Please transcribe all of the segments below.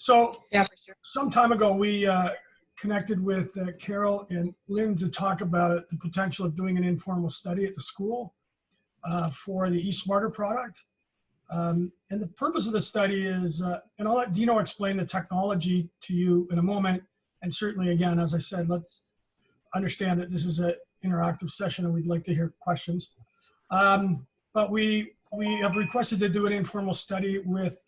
So Yeah, for sure. some time ago, we connected with Carol and Lynn to talk about the potential of doing an informal study at the school for the eSmartr product. And the purpose of the study is, and I'll let Dino explain the technology to you in a moment. And certainly, again, as I said, let's understand that this is an interactive session and we'd like to hear questions. But we have requested to do an informal study with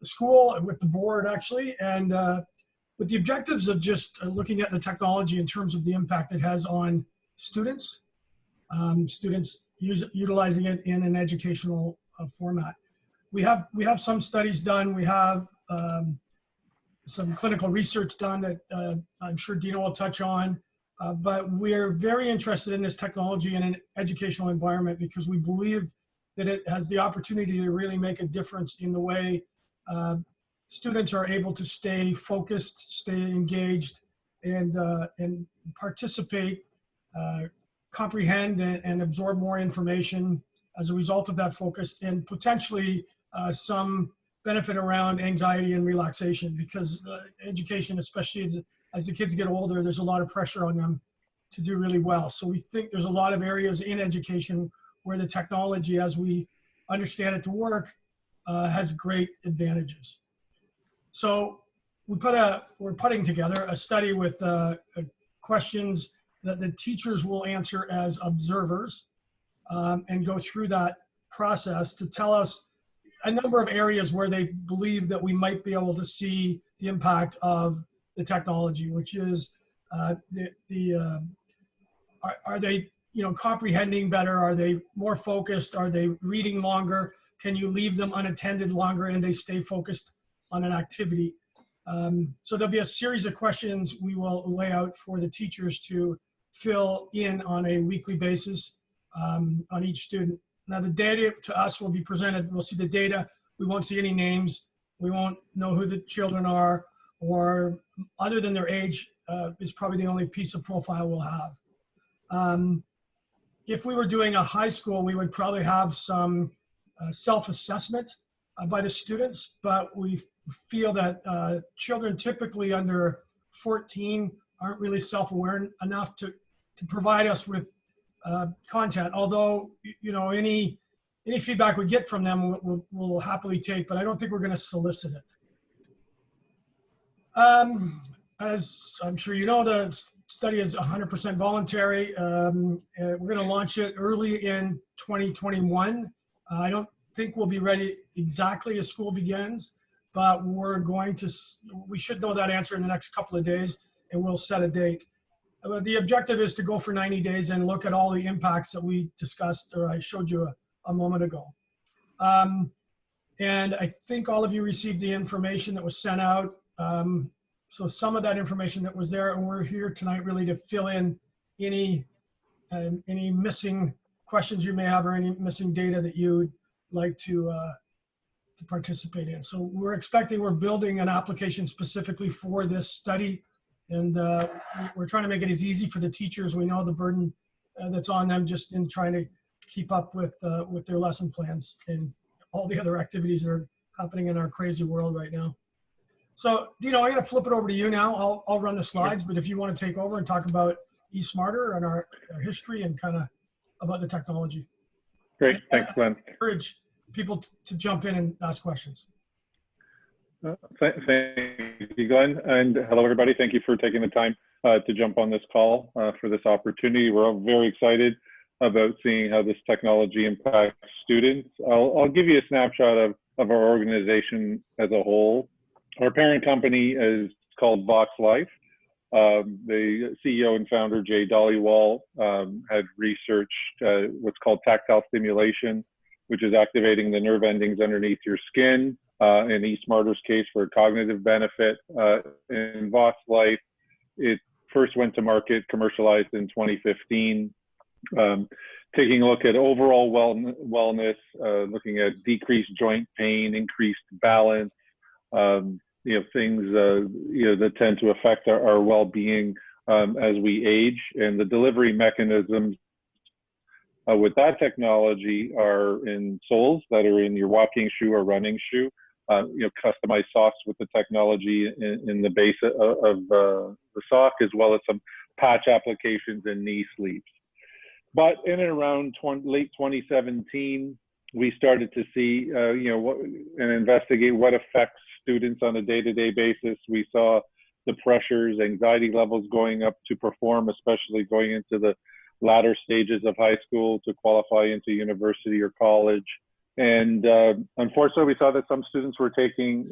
the school and with the board, actually, and with the objectives of just looking at the technology in terms of the impact it has on students, utilizing it in an educational format. We have some studies done. We have some clinical research done that I'm sure Dino will touch on. But we're very interested in this technology in an educational environment because we believe that it has the opportunity to really make a difference in the way students are able to stay focused, stay engaged, and participate, comprehend, and absorb more information as a result of that focus, and potentially some benefit around anxiety and relaxation, because education, especially as the kids get older, there's a lot of pressure on them to do really well. So we think there's a lot of areas in education where the technology, as we understand it to work, has great advantages. So we're putting together a study with questions that the teachers will answer as observers and go through that process to tell us a number of areas where they believe that we might be able to see the impact of the technology, which is are they comprehending better? Are they more focused? Are they reading longer? Can you leave them unattended longer and they stay focused on an activity? So there'll be a series of questions we will lay out for the teachers to fill in on a weekly basis on each student. Now the data to us will be presented. We'll see the data. We won't see any names. We won't know who the children are, or other than their age is probably the only piece of profile we'll have. If we were doing a high school, we would probably have some self-assessment by the students, but we feel that children typically under 14 aren't really self-aware enough to provide us with content, although any feedback we get from them we'll happily take, but I don't think we're going to solicit it. As I'm sure you know, the study is 100% voluntary. We're going to launch it early in 2021. I don't think we'll be ready exactly as school begins, but we should know that answer in the next couple of days, and we'll set a date. The objective is to go for 90 days and look at all the impacts that we discussed, or I showed you a moment ago. And I think all of you received the information that was sent out. So some of that information that was there, and we're here tonight really to fill in any missing questions you may have or any missing data that you'd like to participate in. So we're building an application specifically for this study. And we're trying to make it as easy for the teachers. We know the burden that's on them just in trying to keep up with their lesson plans and all the other activities that are happening in our crazy world right now. So, Dino, I'm going to flip it over to you now. I'll run the slides, but if you want to take over and talk about eSmartr and our history and kind of about the technology. Great, thanks, Glenn. I encourage people to jump in and ask questions. Thank you, Glenn, and hello, everybody. Thank you for taking the time to jump on this call for this opportunity. We're all very excited about seeing how this technology impacts students. I'll give you a snapshot of our organization as a whole. Our parent company is called Vox Life. The CEO and founder, Jay Dollywall, had researched what's called tactile stimulation, which is activating the nerve endings underneath your skin. In eSmartr's case, for cognitive benefit. In Vox Life, it first went to market, commercialized in 2015, taking a look at overall wellness, looking at decreased joint pain, increased balance, things that tend to affect our well-being as we age. And the delivery mechanisms with that technology are in soles that are in your walking shoe or running shoe. customized socks with the technology in the base of the sock, as well as some patch applications and knee sleeves. But in and around late 2017, we started to see, and investigate what affects students on a day-to-day basis. We saw the pressures, anxiety levels going up to perform, especially going into the latter stages of high school to qualify into university or college. And unfortunately, we saw that some students were taking,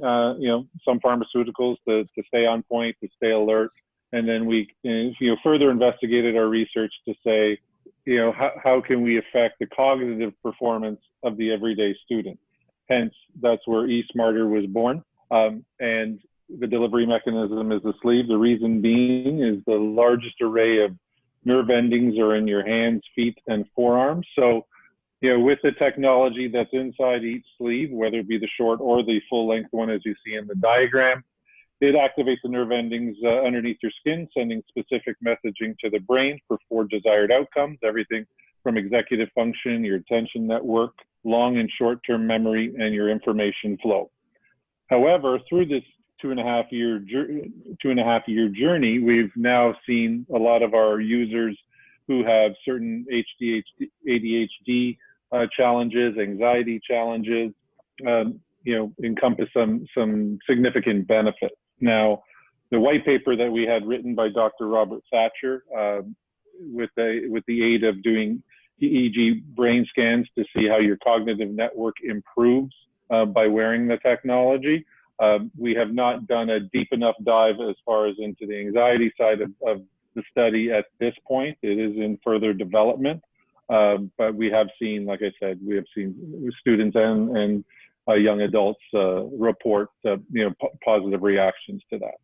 some pharmaceuticals to stay on point, to stay alert. And then we, further investigated our research to say, how can we affect the cognitive performance of the everyday student? Hence, that's where eSmartr was born. And the delivery mechanism is the sleeve. The reason being is the largest array of nerve endings are in your hands, feet, and forearms. So, with the technology that's inside each sleeve, whether it be the short or the full length one, as you see in the diagram, it activates the nerve endings underneath your skin, sending specific messaging to the brain for 4 desired outcomes, everything from executive function, your attention network, long and short-term memory, and your information flow. However, through this 2.5 year journey, we've now seen a lot of our users who have certain ADHD challenges, anxiety challenges, encompass some significant benefits. Now, the white paper that we had written by Dr. Robert Thatcher, with the aid of doing EEG brain scans to see how your cognitive network improves by wearing the technology. We have not done a deep enough dive as far as into the anxiety side of the study at this point. It is in further development, but we have seen, like I said, we have seen students and young adults report positive reactions to that.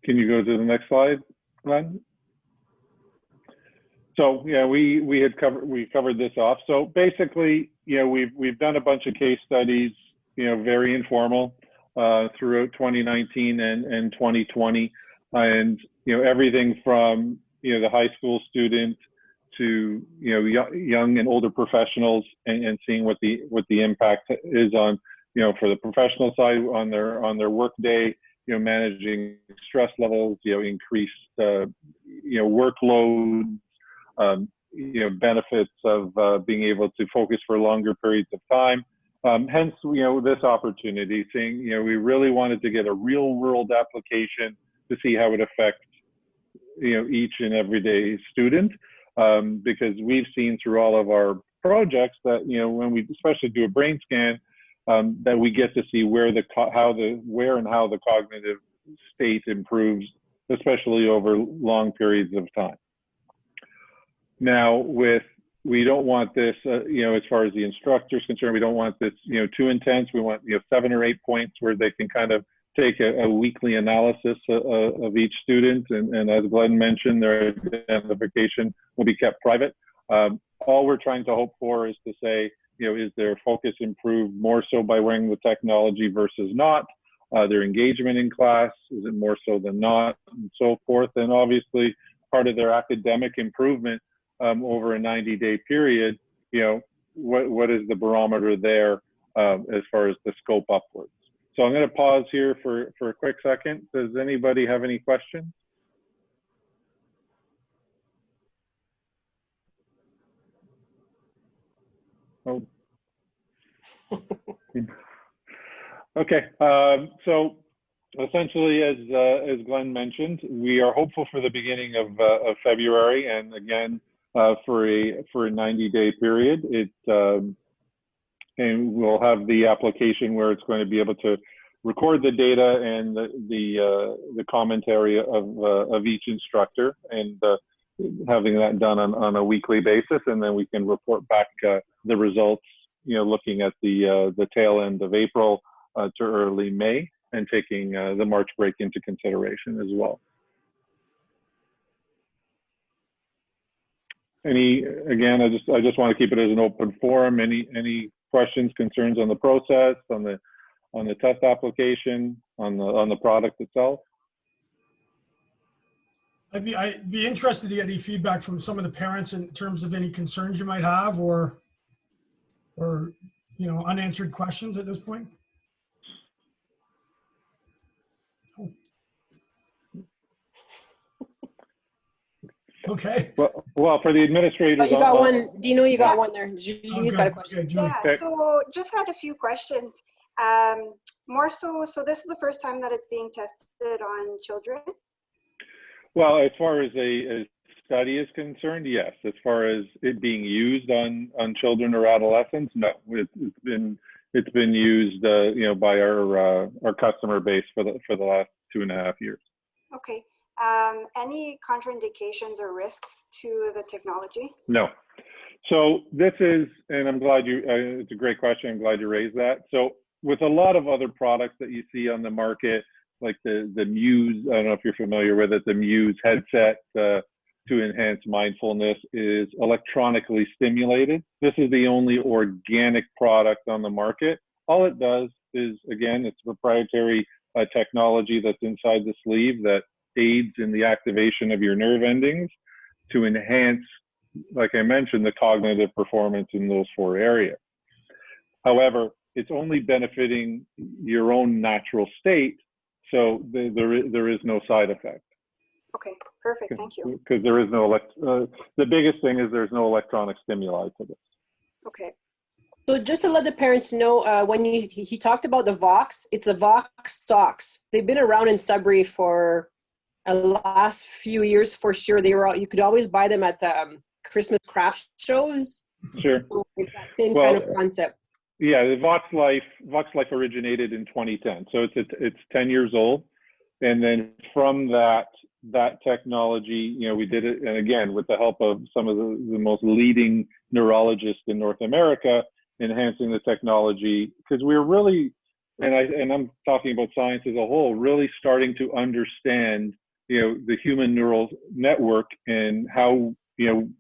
Can you go to the next slide, Glenn? So yeah, we covered this off. So basically, we've done a bunch of case studies, very informal throughout 2019 and 2020, and everything from the high school student to young and older professionals, and seeing what the impact is on for the professional side on their work day, managing stress levels, increased workload, benefits of being able to focus for longer periods of time. Hence, this opportunity, saying, we really wanted to get a real world application to see how it affects, each and everyday student, because we've seen through all of our projects that, when we especially do a brain scan, that we get to see where and how the cognitive state improves, especially over long periods of time. Now, we don't want this, as far as the instructor is concerned, we don't want this, too intense. We want, 7 or 8 points where they can kind of take a weekly analysis of each student. And as Glenn mentioned, their identification will be kept private. All we're trying to hope for is to say, is their focus improved more so by wearing the technology versus not? Their engagement in class, is it more so than not, and so forth. And obviously, part of their academic improvement over a 90-day period, what is the barometer there as far as the scope upwards? So I'm going to pause here for a quick second. Does anybody have any questions? Oh. Okay. So essentially, as Glenn mentioned, we are hopeful for the beginning of February, and again for a 90-day period. And we'll have the application where it's going to be able to record the data and the commentary of each instructor, and having that done on a weekly basis, and then we can report back the results, looking at the tail end of April to early May, and taking the March break into consideration as well. Again, I just want to keep it as an open forum. Any questions, concerns on the process, on the test application, on the product itself? I'd be interested to get any feedback from some of the parents in terms of any concerns you might have, or unanswered questions at this point? Oh. Okay. Well, for the administrators, Oh, you got one, Dino, you got one there. Oh, Julie's good. got a question. Okay, Julie. Yeah, Okay. so just had a few questions. More so this is the first time that it's being tested on children? Well, as far as a study is concerned, yes. As far as it being used on children or adolescents, no. It's been used, by our customer base for the last 2.5 years. Okay. Any contraindications or risks to the technology? No. So this is, and I'm glad it's a great question. I'm glad you raised that. So with a lot of other products that you see on the market, like the Muse, I don't know if you're familiar with it, the Muse headset to enhance mindfulness is electronically stimulated. This is the only organic product on the market. All it does is, again, it's proprietary technology that's inside the sleeve that aids in the activation of your nerve endings to enhance, like I mentioned, the cognitive performance in those 4 areas. However, it's only benefiting your own natural state, so there is no side effect. Okay, perfect, thank you. Because there is no, the biggest thing is there's no electronic stimuli to this. Okay. So just to let the parents know, when he talked about the Vox, it's the Vox socks. They've been around in Sudbury for the last few years for sure. You could always buy them at the Christmas craft shows. Sure. So it's that same kind of concept. Yeah, the Vox Life originated in 2010, so it's 10 years old, and then from that technology, we did it, and again with the help of some of the most leading neurologists in North America, enhancing the technology, because we're really, and I'm talking about science as a whole, really starting to understand the human neural network and how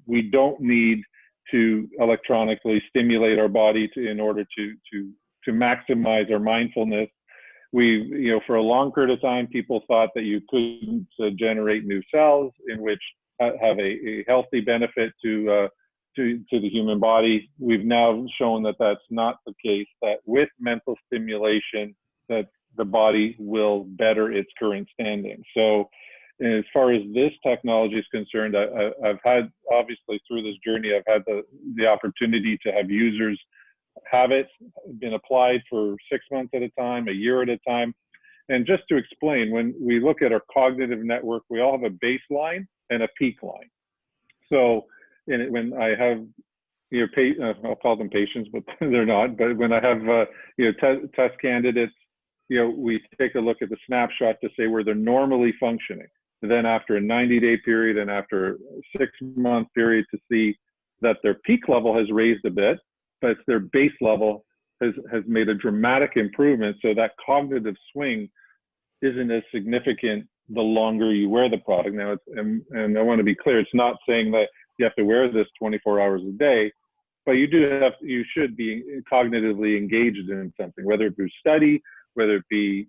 we don't need to electronically stimulate our body in order to maximize our mindfulness. We, for a long period of time, people thought that you couldn't generate new cells in which have a healthy benefit to the human body. We've now shown that that's not the case, that with mental stimulation, that the body will better its current standing. So as far as this technology is concerned, I've had, obviously through this journey, I've had the opportunity to have users have it, been applied for 6 months at a time, a year at a time. And just to explain, when we look at our cognitive network, we all have a baseline and a peak line. So when I have, I'll call them patients, but they're not, but when I have, test candidates, we take a look at the snapshot to say where they're normally functioning. Then after a 90-day period and after a 6-month period to see that their peak level has raised a bit, but their base level has made a dramatic improvement. So that cognitive swing isn't as significant the longer you wear the product. Now, and I want to be clear, it's not saying that you have to wear this 24 hours a day, but you should be cognitively engaged in something, whether it be study, whether it be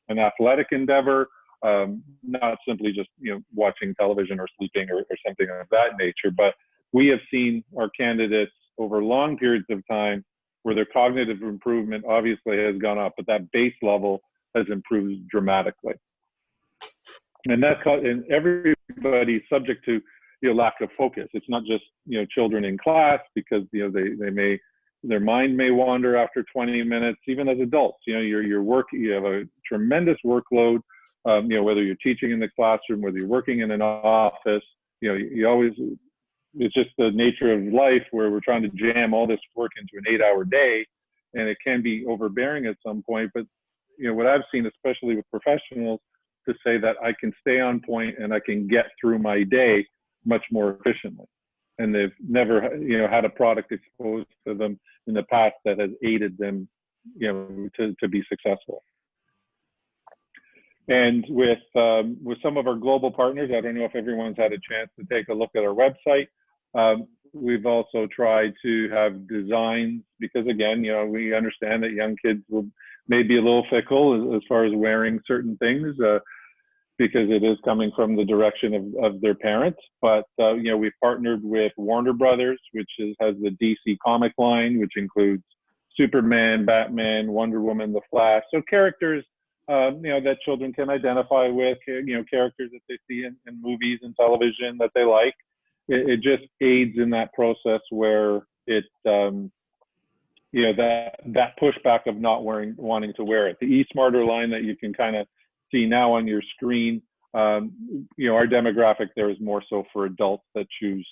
an athletic endeavor, not simply just watching television or sleeping or something of that nature. But we have seen our candidates over long periods of time where their cognitive improvement obviously has gone up, but that base level has improved dramatically. And that's and everybody's subject to lack of focus. It's not just children in class, because their mind may wander after 20 minutes. Even as adults, your work, you have a tremendous workload. Whether you're teaching in the classroom, whether you're working in an office, you always, it's just the nature of life where we're trying to jam all this work into an 8-hour day, and it can be overbearing at some point. But what I've seen, especially with professionals, to say that I can stay on point and I can get through my day much more efficiently, and they've never had a product exposed to them in the past that has aided them to be successful. And with some of our global partners, I don't know if everyone's had a chance to take a look at our website. We've also tried to have designs, because again, we understand that young kids may be a little fickle as far as wearing certain things. because it is coming from the direction of their parents. But, you know, we've partnered with Warner Brothers, which has the DC comic line, which includes Superman, Batman, Wonder Woman, The Flash. So characters, you know, that children can identify with, you know, characters that they see in movies and television that they like. It just aids in that process where it, you know, that pushback of not wanting to wear it. The eSmartr line that you can kind of see now on your screen, you know, our demographic there is more so for adults that choose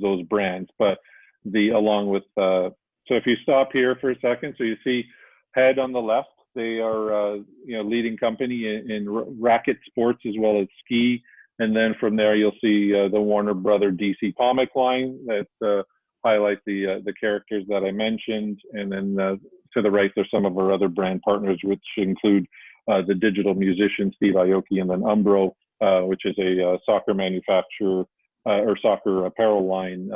those brands. But along with, so if you stop here for a second, so you see Head on the left, they are, you know, leading company in racket sports as well as ski. And then from there, you'll see the Warner Brother DC comic line that highlight the characters that I mentioned. And then to the right, there's some of our other brand partners, which include the digital musician Steve Aoki, and then Umbro, which is a soccer manufacturer or soccer apparel line,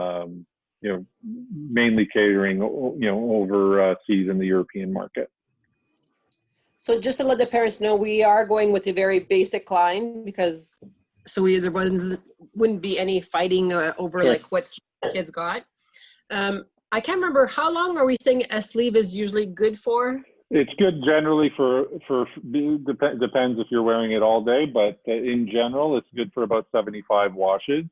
you know, mainly catering, you know, overseas in the European market. So just to let the parents know, we are going with a very basic line because there wouldn't be any fighting over like what kids got. I can't remember, how long are we saying a sleeve is usually good for? It's good generally depends if you're wearing it all day, but in general, it's good for about 75 washes.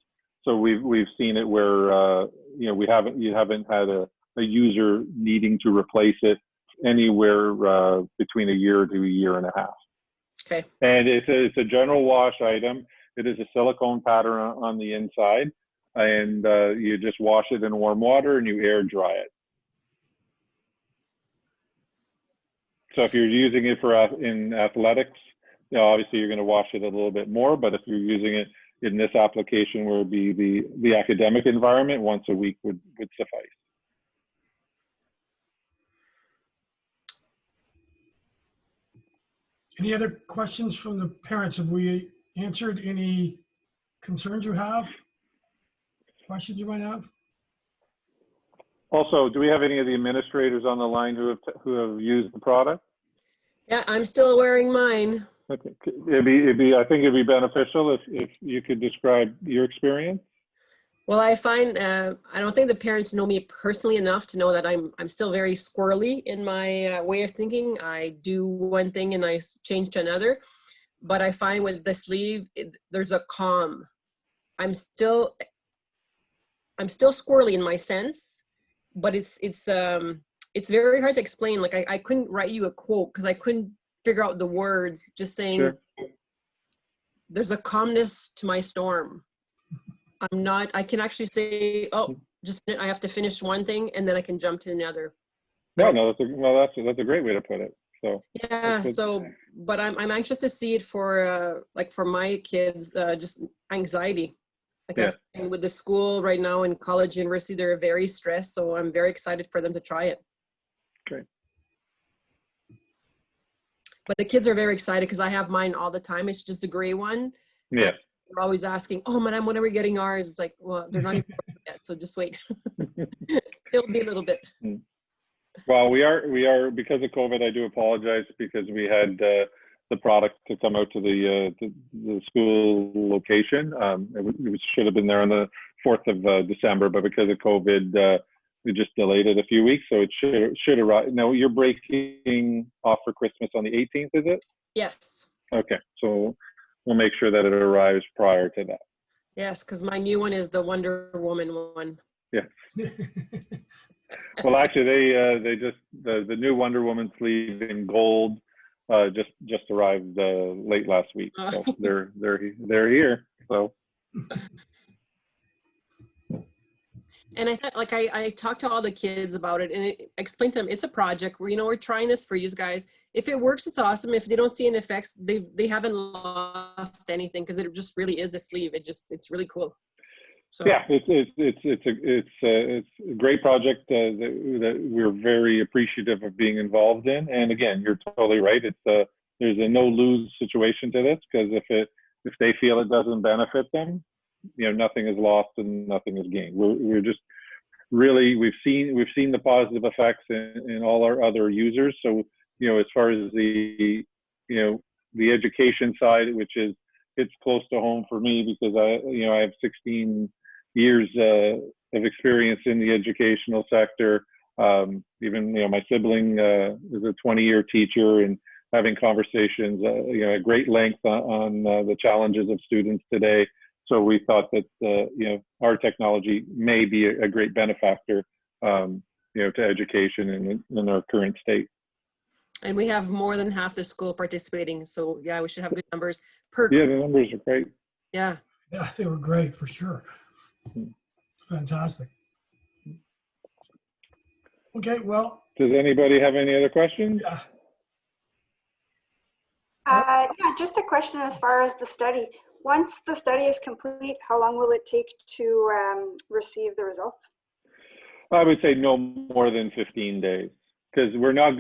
So we've seen it where you know, you haven't had a user needing to replace it anywhere between a year to a year and a half. Okay. And it's a general wash item. It is a silicone pattern on the inside, and you just wash it in warm water and you air dry it. So if you're using it in athletics, you know, obviously you're going to wash it a little bit more. But if you're using it in this application, where it would be the academic environment, once a week would suffice. Any other questions from the parents? Have we answered any concerns you have? Questions you might have? Also, do we have any of the administrators on the line who have used the product? Yeah, I'm still wearing mine. Okay, I think it'd be beneficial if you could describe your experience. Well, I find I don't think the parents know me personally enough to know that I'm still very squirrely in my way of thinking. I do one thing and I change to another, but I find with the sleeve, there's a calm. I'm still squirrely in my sense, but it's very hard to explain. Like I couldn't write you a quote because I couldn't figure out the words. Just saying, sure. There's a calmness to my storm. I can actually say, oh, just I have to finish one thing and then I can jump to another. No, that's a great way to put it. So yeah, but I'm anxious to see it for like for my kids, just anxiety. Like yeah. With the school right now in college, university, they're very stressed. So I'm very excited for them to try it. Great. But the kids are very excited because I have mine all the time. It's just a gray one. Yeah. They're always asking, oh, madam, when are we getting ours? It's like, well, they're not even yet, so just wait. It'll be a little bit. Well, we are because of COVID. I do apologize because we had the product to come out to the school location. It should have been there on the 4th of December, but because of COVID, we just delayed it a few weeks. So it should arrive. No, you're breaking off for Christmas on the 18th, is it? Yes. Okay, so we'll make sure that it arrives prior to that. Yes, because my new one is the Wonder Woman one. Yeah. Well, actually, they just the new Wonder Woman sleeve in gold just arrived late last week. So they're here. So. And I thought, like, I talked to all the kids about it and I explained to them, it's a project where, we're trying this for you guys. If it works, it's awesome. If they don't see any effects, they haven't lost anything because it just really is a sleeve. It's really cool. So yeah, it's a great project that we're very appreciative of being involved in. And again, you're totally right. There's a no lose situation to this because if they feel it doesn't benefit them, nothing is lost and nothing is gained. We're just really, we've seen the positive effects in all our other users. So, as far as the education side, which is hits close to home for me because I have 16 years of experience in the educational sector. Even, my sibling is a 20-year teacher, and having conversations, at great length on the challenges of students today. So we thought that, our technology may be a great benefactor, to education in our current state. And we have more than half the school participating. So yeah, we should have good numbers per. Yeah, the numbers are great. Yeah. Yeah, they were great for sure. Fantastic. Okay, well, Does anybody have any other questions? yeah. Yeah, just a question as far as the study. Once the study is complete, how long will it take to receive the results? I would say no more than 15 days, because we're not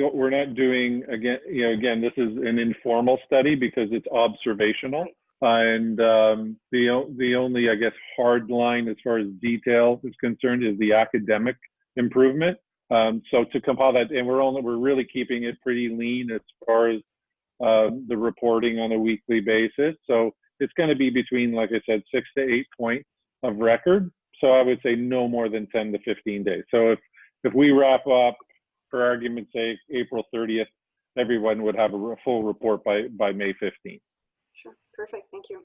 doing, again, this is an informal study because it's observational. And the only, I guess, hard line as far as detail is concerned is the academic improvement. So to compile that, and we're really keeping it pretty lean as far as the reporting on a weekly basis. So it's going to be between, like I said, 6 to 8 points of record. So I would say no more than 10 to 15 days. So if we wrap up, for argument's sake, April 30th, everyone would have a full report by May 15th. Sure, perfect, thank you.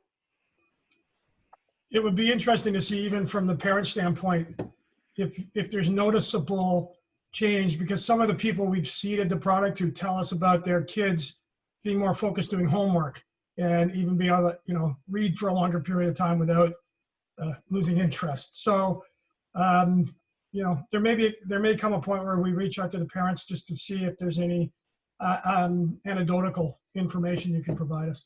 It would be interesting to see, even from the parent standpoint, if there's noticeable change, because some of the people we've seeded the product to tell us about their kids being more focused doing homework and even be able to, read for a longer period of time without losing interest. So, there may come a point where we reach out to the parents just to see if there's any anecdotal information you can provide us.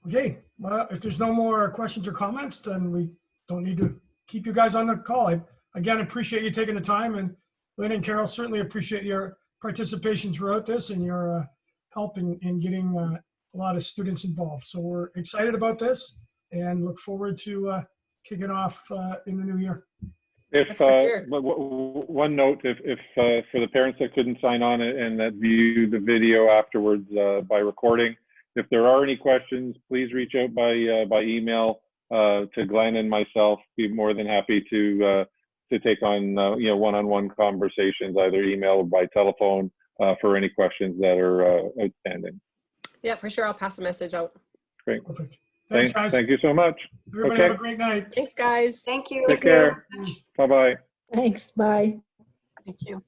Okay, well, if there's no more questions or comments, then we don't need to keep you guys on the call. I, again, appreciate you taking the time, and Lynn and Carol, certainly appreciate your participation throughout this and your help in getting a lot of students involved. So we're excited about this and look forward to kicking off in the new year. If one note, if for the parents that couldn't sign on and that view the video afterwards by recording, if there are any questions, please reach out by email to Glenn and myself. Be more than happy to take on one-on-one conversations, either email or by telephone, for any questions that are outstanding. Yeah, for sure. I'll pass the message out. Great. Perfect. Thanks, guys. Thank you so much. Everybody have a great night. Thanks, guys. Thank you. Take care. Bye-bye. Thanks, bye. Thank you.